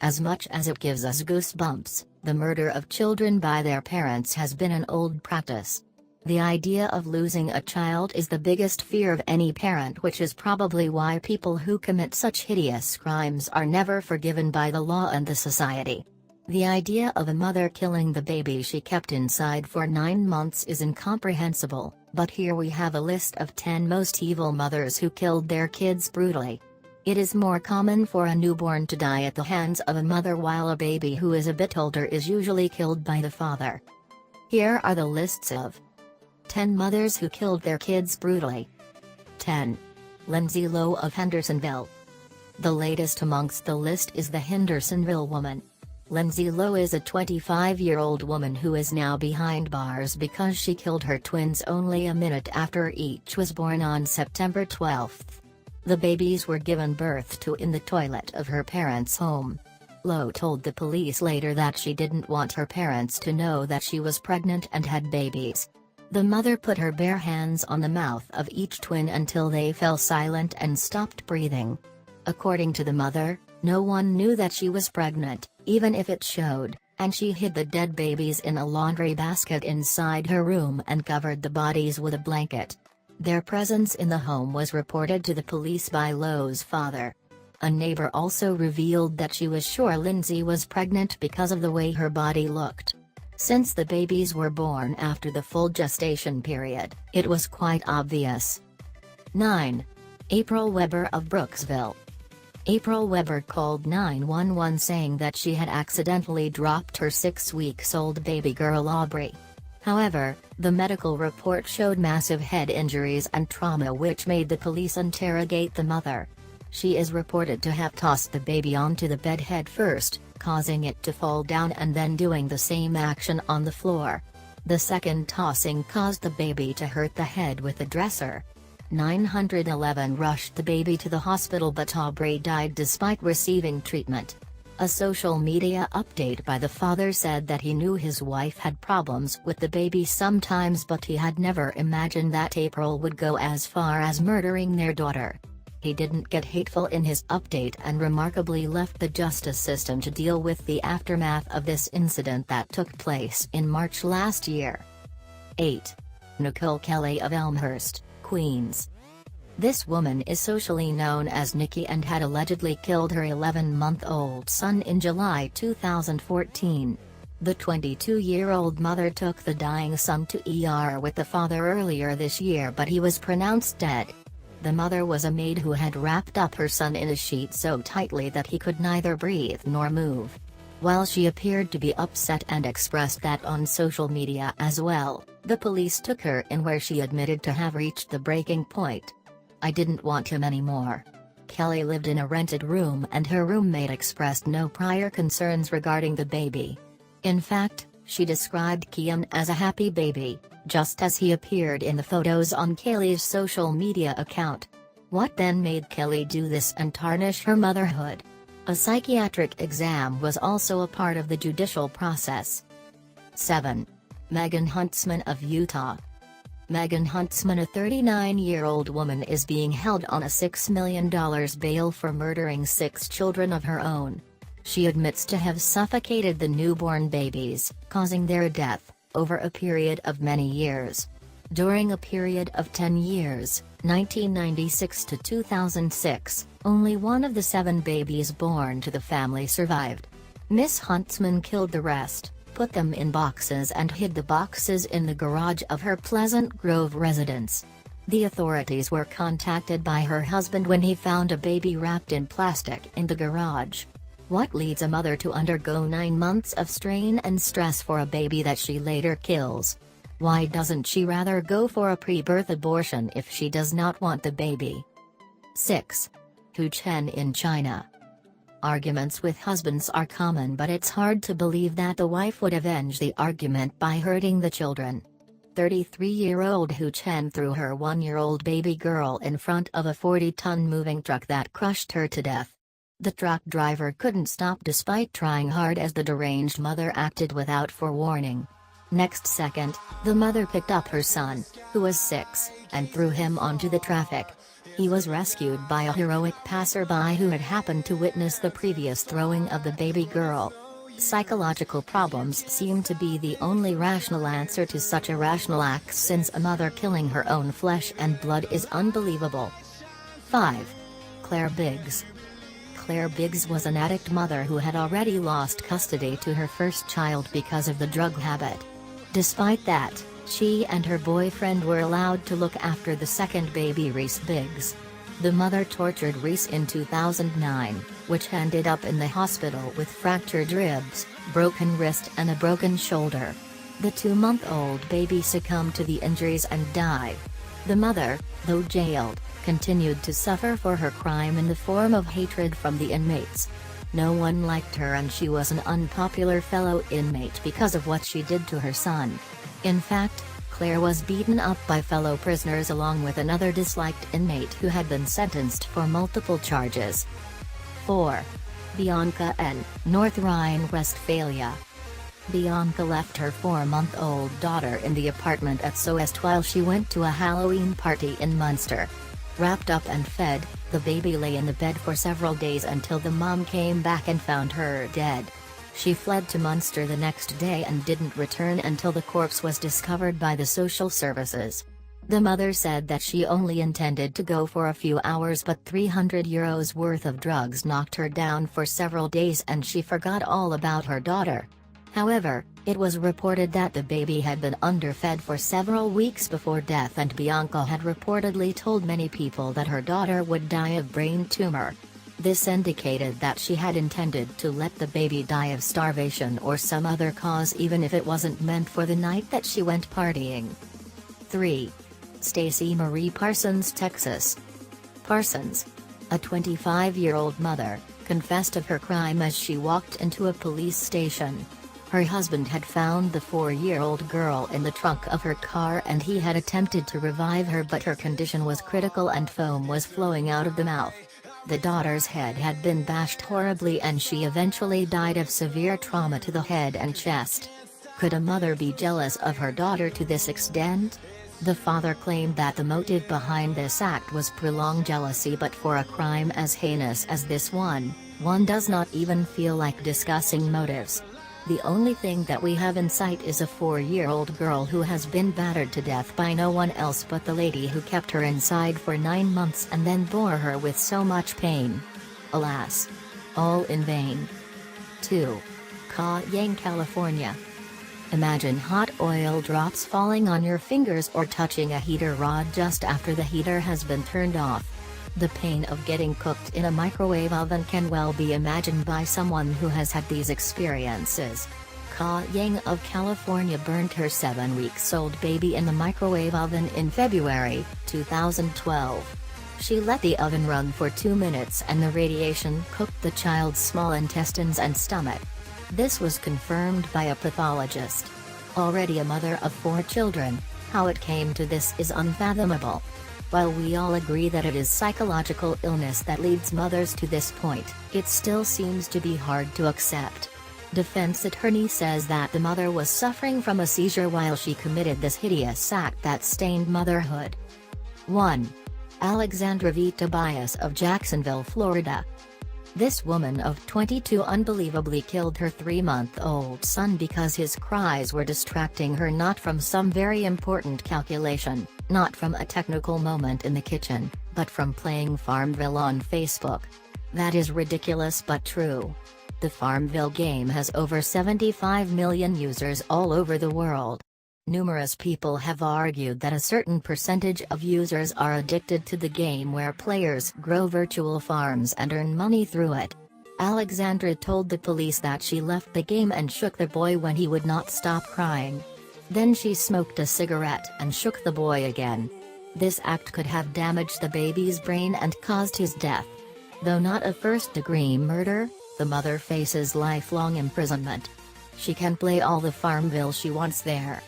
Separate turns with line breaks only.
As much as it gives us goosebumps, the murder of children by their parents has been an old practice. The idea of losing a child is the biggest fear of any parent, which is probably why people who commit such hideous crimes are never forgiven by the law and the society. The idea of a mother killing the baby she kept inside for 9 months is incomprehensible, but here we have a list of 10 most evil mothers who killed their kids brutally. It is more common for a newborn to die at the hands of a mother, while a baby who is a bit older is usually killed by the father. Here are the lists of 10 mothers who killed their kids brutally. 10. Lindsay Lowe of Hendersonville. The latest amongst the list is the Hendersonville woman. Lindsay Lowe is a 25-year-old woman who is now behind bars because she killed her twins only a minute after each was born on September 12. The babies were given birth to in the toilet of her parents' home. Lowe told the police later that she didn't want her parents to know that she was pregnant and had babies. The mother put her bare hands on the mouth of each twin until they fell silent and stopped breathing. According to the mother, no one knew that she was pregnant, even if it showed, and she hid the dead babies in a laundry basket inside her room and covered the bodies with a blanket. Their presence in the home was reported to the police by Lowe's father. A neighbor also revealed that she was sure Lindsay was pregnant because of the way her body looked. Since the babies were born after the full gestation period, it was quite obvious. 9. April Weber of Brooksville. April Weber called 911 saying that she had accidentally dropped her 6-week-old baby girl Aubrey. However, the medical report showed massive head injuries and trauma, which made the police interrogate the mother. She is reported to have tossed the baby onto the bed head first, causing it to fall down and then doing the same action on the floor. The second tossing caused the baby to hurt the head with the dresser. 911 rushed the baby to the hospital, but Aubrey died despite receiving treatment. A social media update by the father said that he knew his wife had problems with the baby sometimes, but he had never imagined that April would go as far as murdering their daughter. He didn't get hateful in his update and remarkably left the justice system to deal with the aftermath of this incident that took place in March last year. 8. Nicole Kelly of Elmhurst, Queens. This woman is socially known as Nikki and had allegedly killed her 11-month-old son in July 2014. The 22-year-old mother took the dying son to ER with the father earlier this year, but he was pronounced dead. The mother was a maid who had wrapped up her son in a sheet so tightly that he could neither breathe nor move. While she appeared to be upset and expressed that on social media as well, the police took her in, where she admitted to have reached the breaking point. "I didn't want him anymore." Kelly lived in a rented room and her roommate expressed no prior concerns regarding the baby. In fact, she described Kian as a happy baby, just as he appeared in the photos on Kelly's social media account. What then made Kelly do this and tarnish her motherhood? A psychiatric exam was also a part of the judicial process. 7. Megan Huntsman of Utah. Megan Huntsman, a 39-year-old woman, is being held on a $6 million bail for murdering 6 children of her own. She admits to have suffocated the newborn babies, causing their death, over a period of many years. During a period of 10 years, 1996 to 2006, only one of the 7 babies born to the family survived. Miss Huntsman killed the rest, put them in boxes and hid the boxes in the garage of her Pleasant Grove residence. The authorities were contacted by her husband when he found a baby wrapped in plastic in the garage. What leads a mother to undergo 9 months of strain and stress for a baby that she later kills? Why doesn't she rather go for a pre-birth abortion if she does not want the baby? 6. Hu Chen in China. Arguments with husbands are common, but it's hard to believe that the wife would avenge the argument by hurting the children. 33-year-old Hu Chen threw her 1-year-old baby girl in front of a 40-ton moving truck that crushed her to death. The truck driver couldn't stop despite trying hard as the deranged mother acted without forewarning. Next second, the mother picked up her son, who was 6, and threw him onto the traffic. He was rescued by a heroic passerby who had happened to witness the previous throwing of the baby girl. Psychological problems seem to be the only rational answer to such irrational acts, since a mother killing her own flesh and blood is unbelievable. 5. Claire Biggs. Claire Biggs was an addict mother who had already lost custody to her first child because of the drug habit. Despite that, she and her boyfriend were allowed to look after the second baby, Reese Biggs. The mother tortured Reese in 2009, which ended up in the hospital with fractured ribs, broken wrist and a broken shoulder. The 2-month-old baby succumbed to the injuries and died. The mother, though jailed, continued to suffer for her crime in the form of hatred from the inmates. No one liked her and she was an unpopular fellow inmate because of what she did to her son. In fact, Claire was beaten up by fellow prisoners along with another disliked inmate who had been sentenced for multiple charges. 4. Bianca N., North Rhine-Westphalia. Bianca left her 4-month-old daughter in the apartment at Soest while she went to a Halloween party in Munster. Wrapped up and fed, the baby lay in the bed for several days until the mom came back and found her dead. She fled to Munster the next day and didn't return until the corpse was discovered by the social services. The mother said that she only intended to go for a few hours, but €300 worth of drugs knocked her down for several days and she forgot all about her daughter. However, it was reported that the baby had been underfed for several weeks before death, and Bianca had reportedly told many people that her daughter would die of brain tumor. This indicated that she had intended to let the baby die of starvation or some other cause, even if it wasn't meant for the night that she went partying. 3. Stacey Marie Parsons, Texas. Parsons, a 25-year-old mother, confessed of her crime as she walked into a police station. Her husband had found the 4-year-old girl in the trunk of her car and he had attempted to revive her, but her condition was critical and foam was flowing out of the mouth. The daughter's head had been bashed horribly and she eventually died of severe trauma to the head and chest. Could a mother be jealous of her daughter to this extent? The father claimed that the motive behind this act was prolonged jealousy, but for a crime as heinous as this one does not even feel like discussing motives. The only thing that we have in sight is a 4-year-old girl who has been battered to death by no one else but the lady who kept her inside for 9 months and then bore her with so much pain. Alas. All in vain. 2. Cayenne, California. Imagine hot oil drops falling on your fingers or touching a heater rod just after the heater has been turned off. The pain of getting cooked in a microwave oven can well be imagined by someone who has had these experiences. Ka Yang of California burned her 7-week-old baby in the microwave oven in February 2012. She let the oven run for 2 minutes and the radiation cooked the child's small intestines and stomach. This was confirmed by a pathologist. Already a mother of 4 children, how it came to this is unfathomable. While we all agree that it is psychological illness that leads mothers to this point, it still seems to be hard to accept. Defense attorney says that the mother was suffering from a seizure while she committed this hideous act that stained motherhood. 1. Alexandra V. Tobias of Jacksonville, Florida. This woman of 22 unbelievably killed her 3-month-old son because his cries were distracting her, not from some very important calculation, not from a technical moment in the kitchen, but from playing Farmville on Facebook. That is ridiculous but true. The Farmville game has over 75 million users all over the world. Numerous people have argued that a certain percentage of users are addicted to the game, where players grow virtual farms and earn money through it. Alexandra told the police that she left the game and shook the boy when he would not stop crying. Then she smoked a cigarette and shook the boy again. This act could have damaged the baby's brain and caused his death. Though not a first-degree murder, the mother faces lifelong imprisonment. She can play all the Farmville she wants there.